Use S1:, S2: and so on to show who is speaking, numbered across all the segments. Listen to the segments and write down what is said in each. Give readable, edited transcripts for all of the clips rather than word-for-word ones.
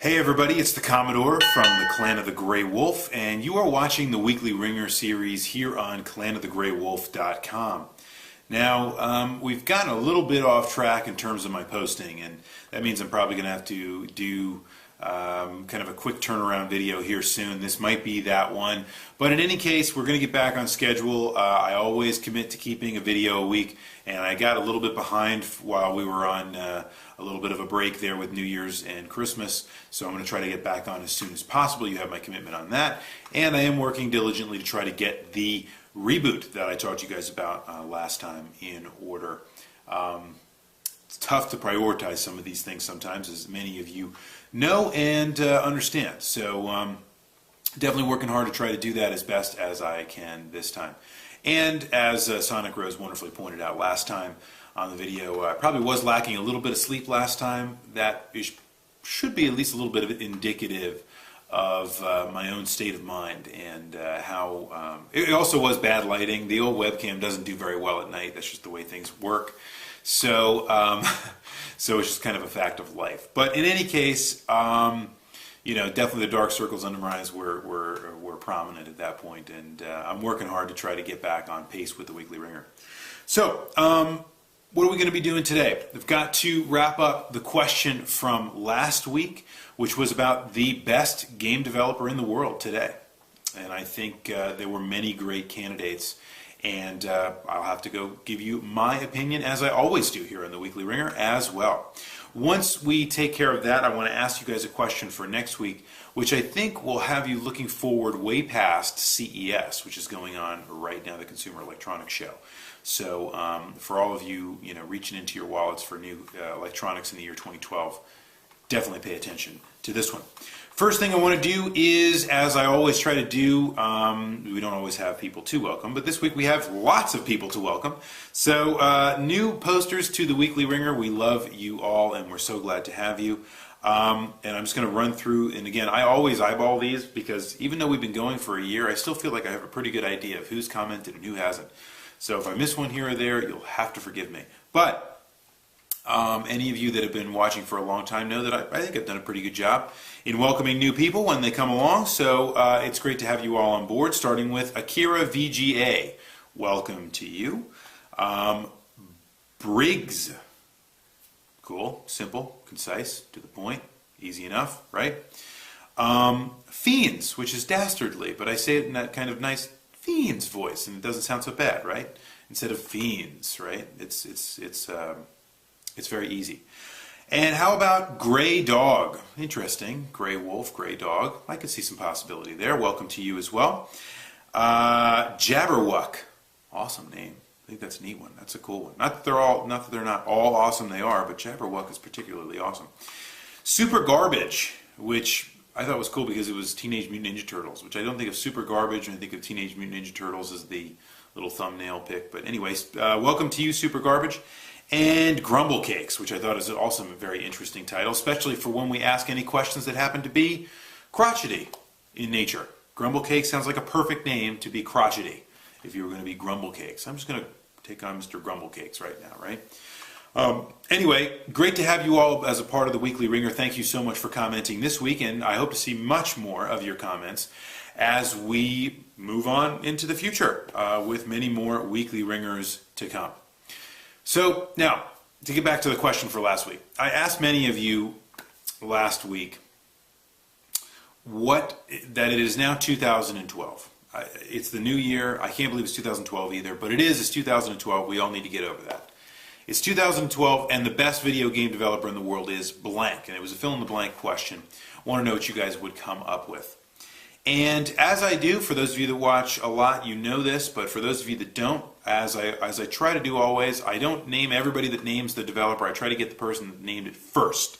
S1: Hey everybody, it's the Commodore from the Clan of the Grey Wolf, and you are watching the weekly Wringer series here on clanofthegraywolf.com. Now, we've gotten a little bit off track in terms of my posting, and that means I'm probably going to have to do kind of a quick turnaround video here soon. This might be that one, but in any case, we're going to get back on schedule. I always commit to keeping a video a week, and I got a little bit behind while we were on a little bit of a break there with New Year's and Christmas, so I'm going to try to get back on as soon as possible. You have my commitment on that, and I am working diligently to try to get the reboot that I talked to you guys about last time in order. It's tough to prioritize some of these things sometimes, as many of you know and understand. So definitely working hard to try to do that as best as I can this time. And as Sonic Rose wonderfully pointed out last time on the video, I probably was lacking a little bit of sleep last time. That should be at least a little bit of indicative of my own state of mind and how it also was bad lighting. The old webcam doesn't do very well at night. That's just the way things work. So so it's just kind of a fact of life. But in any case, you know, definitely the dark circles under my eyes were prominent at that point, and I'm working hard to try to get back on pace with the Weekly Wringer. So, what are we going to be doing today? We've got to wrap up the question from last week, which was about the best game developer in the world today. And I think there were many great candidates, and I'll have to go give you my opinion, as I always do here on the Weekly Wringer as well. Once we take care of that, I want to ask you guys a question for next week, which I think will have you looking forward way past CES, which is going on right now, the Consumer Electronics Show. So for all of you, reaching into your wallets for new electronics in the year 2012, definitely pay attention to this one. First thing I want to do is, as I always try to do, we don't always have people to welcome, but this week we have lots of people to welcome. So new posters to the Weekly Wringer. We love you all, and we're so glad to have you. And I'm just going to run through, and again, I always eyeball these because even though we've been going for a year, I still feel like I have a pretty good idea of who's commented and who hasn't. So if I miss one here or there, you'll have to forgive me. But any of you that have been watching for a long time know that I think I've done a pretty good job in welcoming new people when they come along. So it's great to have you all on board, starting with Akira VGA. Welcome to you. Briggs. Cool, simple, concise, to the point, easy enough, right? Fiends, which is dastardly, but I say it in that kind of nice Fiends voice, and it doesn't sound so bad, right? Instead of fiends, right? It's very easy. And how about Gray Dog? Interesting. Gray Wolf, Gray Dog. I could see some possibility there. Welcome to you as well. Jabberwock. Awesome name. I think that's a neat one. That's a cool one. Not that they're not all awesome, they are, but Jabberwock is particularly awesome. Super Garbage, which I thought was cool because it was Teenage Mutant Ninja Turtles, which I don't think of Super Garbage, and I think of Teenage Mutant Ninja Turtles as the little thumbnail pick. But anyways, welcome to you, Super Garbage. And Grumble Cakes, which I thought is also a very interesting title, especially for when we ask any questions that happen to be crotchety in nature. Grumble Cakes sounds like a perfect name to be crotchety if you were going to be Grumble Cakes. I'm just going to take on Mr. Grumble Cakes right now, right? Anyway, great to have you all as a part of the Weekly Wringer. Thank you so much for commenting this week, and I hope to see much more of your comments as we move on into the future with many more Weekly Wringers to come. So now, to get back to the question for last week, I asked many of you last week that it is now 2012. It's the new year. I can't believe it's 2012 either, but it's 2012. We all need to get over that. It's 2012, and the best video game developer in the world is blank, and it was a fill-in-the-blank question. I want to know what you guys would come up with. And as I do, for those of you that watch a lot, you know this, but for those of you that don't, as I try to do always, I don't name everybody that names the developer. I try to get the person that named it first.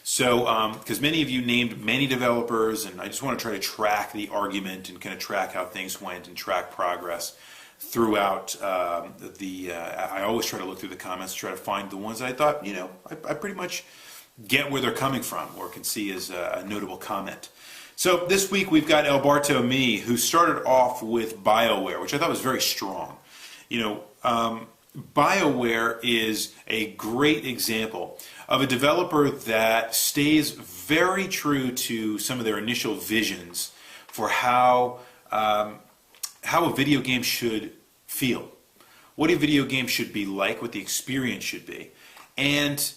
S1: So, because many of you named many developers, and I just want to try to track the argument and kind of track how things went and track progress throughout I always try to look through the comments to try to find the ones that I thought, I pretty much get where they're coming from or can see as a notable comment. So this week we've got Alberto Me, who started off with BioWare, which I thought was very strong. BioWare is a great example of a developer that stays very true to some of their initial visions for how a video game should feel, what a video game should be like, what the experience should be. And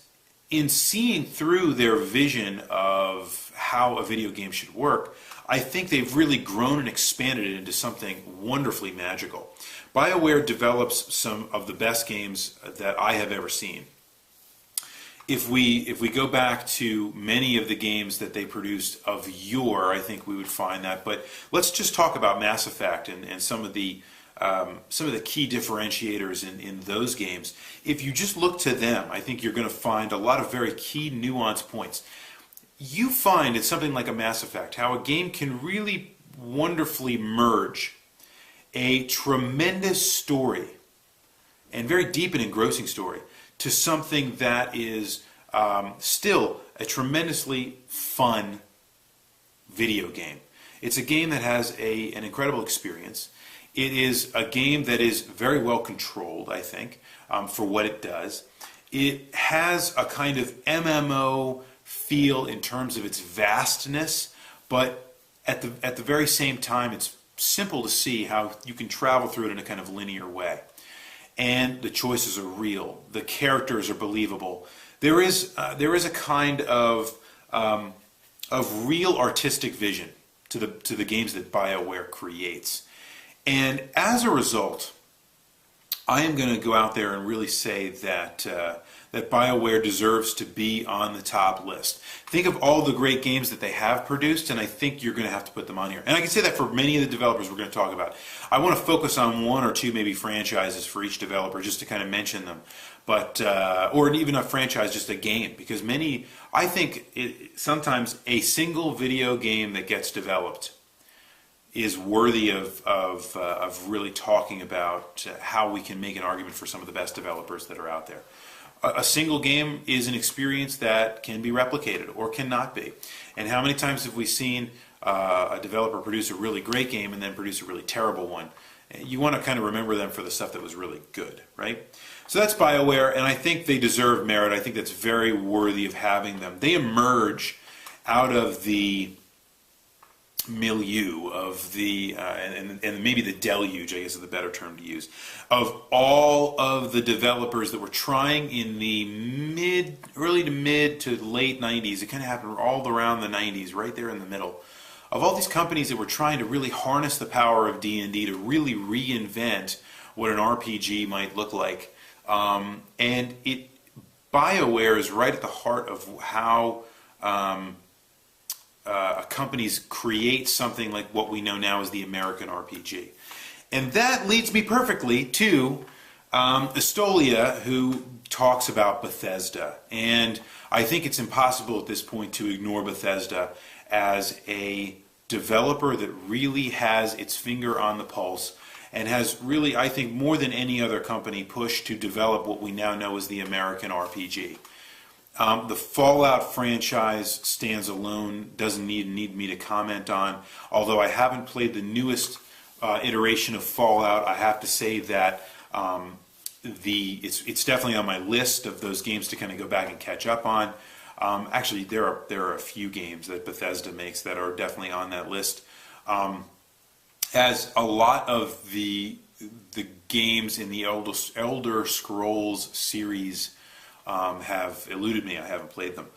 S1: in seeing through their vision of how a video game should work, I think they've really grown and expanded it into something wonderfully magical. BioWare develops some of the best games that I have ever seen. If we go back to many of the games that they produced of yore, I think we would find that. But let's just talk about Mass Effect and some of the key differentiators in those games. If you just look to them, I think you're going to find a lot of very key nuance points. You find in something like a Mass Effect how a game can really wonderfully merge a tremendous story and very deep and engrossing story to something that is still a tremendously fun video game. It's a game that has an incredible experience. It is a game that is very well controlled, I think, for what it does. It has a kind of MMO feel in terms of its vastness, but at the very same time, it's simple to see how you can travel through it in a kind of linear way. And the choices are real. The characters are believable. There is a kind of real artistic vision to the games that BioWare creates. And as a result, I am going to go out there and really say that that BioWare deserves to be on the top list. Think of all the great games that they have produced, and I think you're going to have to put them on here. And I can say that for many of the developers we're going to talk about. I want to focus on one or two maybe franchises for each developer just to kind of mention them. But or even a franchise, just a game, because I think sometimes a single video game that gets developed is worthy of really talking about how we can make an argument for some of the best developers that are out there. A single game is an experience that can be replicated or cannot be. And how many times have we seen a developer produce a really great game and then produce a really terrible one? You want to kind of remember them for the stuff that was really good, right? So that's BioWare, and I think they deserve merit. I think that's very worthy of having them. They emerge out of the milieu of the and maybe the deluge, I guess is the better term to use, of all of the developers that were trying in the early to mid to late 90s. It kind of happened all around the 90s, right there in the middle, of all these companies that were trying to really harness the power of D&D to really reinvent what an RPG might look like. And BioWare is right at the heart of how companies create something like what we know now as the American RPG. And that leads me perfectly to Estolia, who talks about Bethesda. And I think it's impossible at this point to ignore Bethesda as a developer that really has its finger on the pulse and has really, I think, more than any other company, pushed to develop what we now know as the American RPG. The Fallout franchise stands alone, doesn't need me to comment on. Although I haven't played the newest iteration of Fallout, I have to say that it's definitely on my list of those games to kind of go back and catch up on. Actually, there are a few games that Bethesda makes that are definitely on that list. As a lot of the games in the Elder Scrolls series have eluded me. I haven't played them.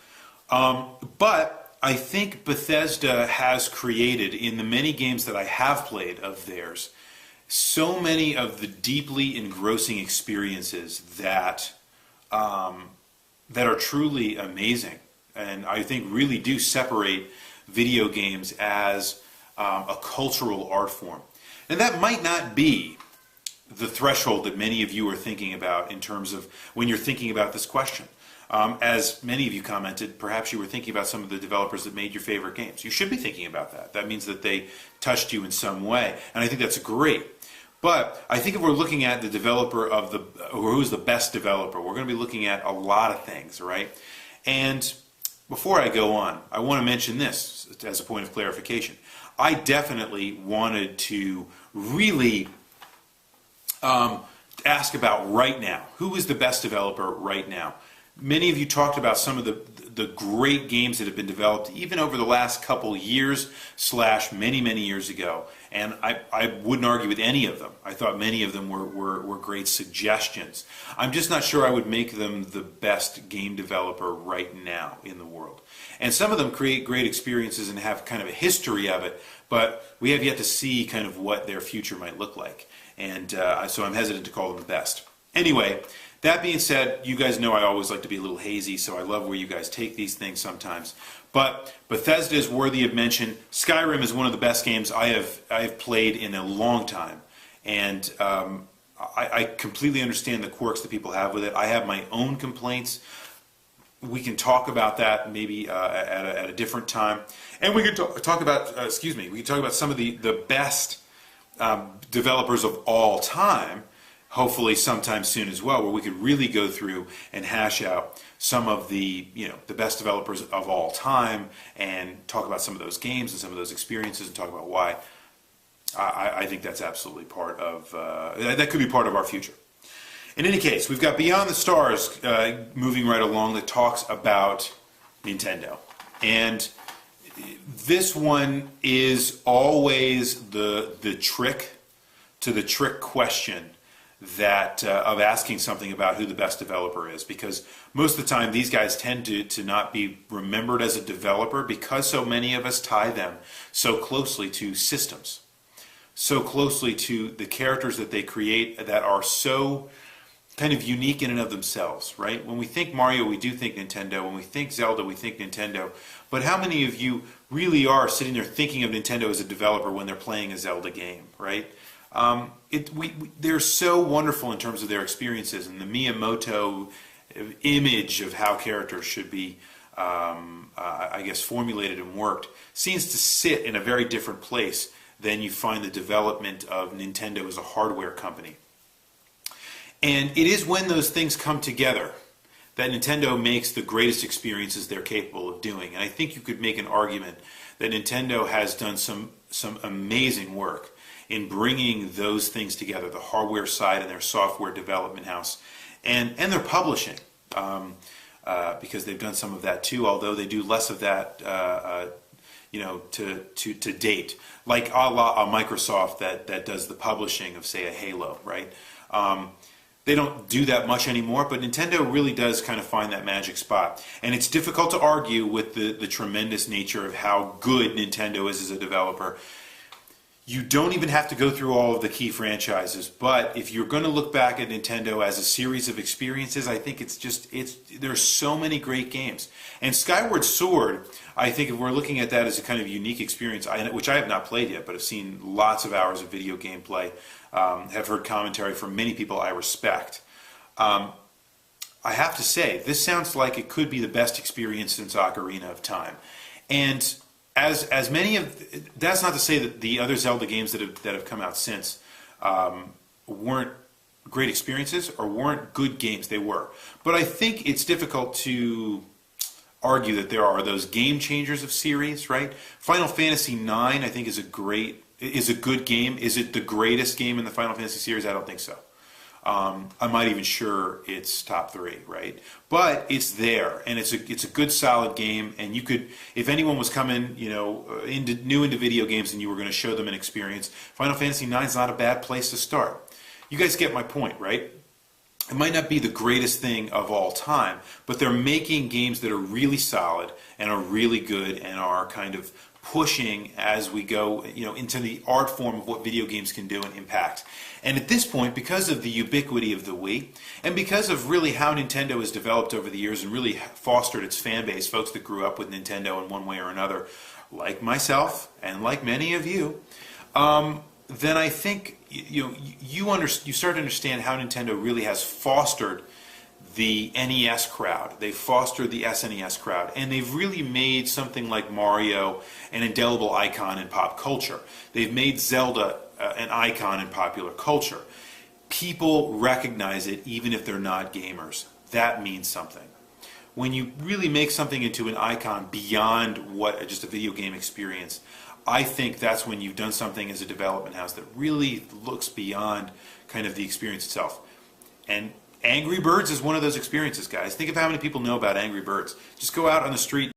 S1: But I think Bethesda has created, in the many games that I have played of theirs, so many of the deeply engrossing experiences that are truly amazing, and I think really do separate video games as a cultural art form. And that might not be the threshold that many of you are thinking about in terms of when you're thinking about this question. As many of you commented, perhaps you were thinking about some of the developers that made your favorite games. You should be thinking about that. That means that they touched you in some way, and I think that's great. But I think if we're looking at the developer or who's the best developer, we're going to be looking at a lot of things, right? And before I go on, I want to mention this as a point of clarification. I definitely wanted to really ask about right now. Who is the best developer right now? Many of you talked about some of the great games that have been developed even over the last couple years / many years ago, and I wouldn't argue with any of them. I thought many of them were great suggestions. I'm just not sure I would make them the best game developer right now in the world. And some of them create great experiences and have kind of a history of it, but we have yet to see kind of what their future might look like. And so I'm hesitant to call them the best. Anyway, that being said, you guys know I always like to be a little hazy, so I love where you guys take these things sometimes. But Bethesda is worthy of mention. Skyrim is one of the best games I have played in a long time. And I completely understand the quirks that people have with it. I have my own complaints. We can talk about that maybe at a different time. And we can talk about, we can talk about some of the best developers of all time, hopefully sometime soon as well, where we could really go through and hash out some of the best developers of all time and talk about some of those games and some of those experiences and talk about why. I think that's absolutely part of that could be part of our future. In any case, we've got Beyond the Stars moving right along that talks about Nintendo, and this one is always the trick to the trick question that of asking something about who the best developer is, because most of the time these guys tend to not be remembered as a developer because so many of us tie them so closely to systems, so closely to the characters that they create that are so kind of unique in and of themselves, right? When we think Mario, we do think Nintendo. When we think Zelda, we think Nintendo. But how many of you really are sitting there thinking of Nintendo as a developer when they're playing a Zelda game, right? They're so wonderful in terms of their experiences, and the Miyamoto image of how characters should be, I guess, formulated and worked seems to sit in a very different place than you find the development of Nintendo as a hardware company. And it is when those things come together that Nintendo makes the greatest experiences they're capable of doing. And I think you could make an argument that Nintendo has done some amazing work in bringing those things together, the hardware side and their software development house, and their publishing, because they've done some of that too, although they do less of that to date, like a la Microsoft that does the publishing of, say, a Halo, right? They don't do that much anymore, but Nintendo really does kind of find that magic spot. And it's difficult to argue with the tremendous nature of how good Nintendo is as a developer. You don't even have to go through all of the key franchises, but if you're going to look back at Nintendo as a series of experiences, I think there's so many great games. And Skyward Sword, I think if we're looking at that as a kind of unique experience, which I have not played yet, but have seen lots of hours of video gameplay, have heard commentary from many people I respect. I have to say, this sounds like it could be the best experience since Ocarina of Time. And as many of, that's not to say that the other Zelda games that have come out since weren't great experiences or weren't good games. They were. But I think it's difficult to argue that there are those game changers of series, right? Final Fantasy IX, I think, is a good game. Is it the greatest game in the Final Fantasy series? I don't think so. I'm not even sure it's top 3, right? But it's there, and it's a good, solid game. And you could, if anyone was coming, new into video games, and you were going to show them an experience, Final Fantasy IX is not a bad place to start. You guys get my point, right? It might not be the greatest thing of all time, but they're making games that are really solid and are really good and are kind of pushing as we go, into the art form of what video games can do and impact. And at this point, because of the ubiquity of the Wii, and because of really how Nintendo has developed over the years and really fostered its fan base, folks that grew up with Nintendo in one way or another, like myself and like many of you, then I think you start to understand how Nintendo really has fostered the NES crowd. They've fostered the SNES crowd, and they've really made something like Mario an indelible icon in pop culture. They've made Zelda an icon in popular culture. People recognize it even if they're not gamers. That means something. When you really make something into an icon beyond what just a video game experience, I think that's when you've done something as a development house that really looks beyond kind of the experience itself. And Angry Birds is one of those experiences, guys. Think of how many people know about Angry Birds. Just go out on the street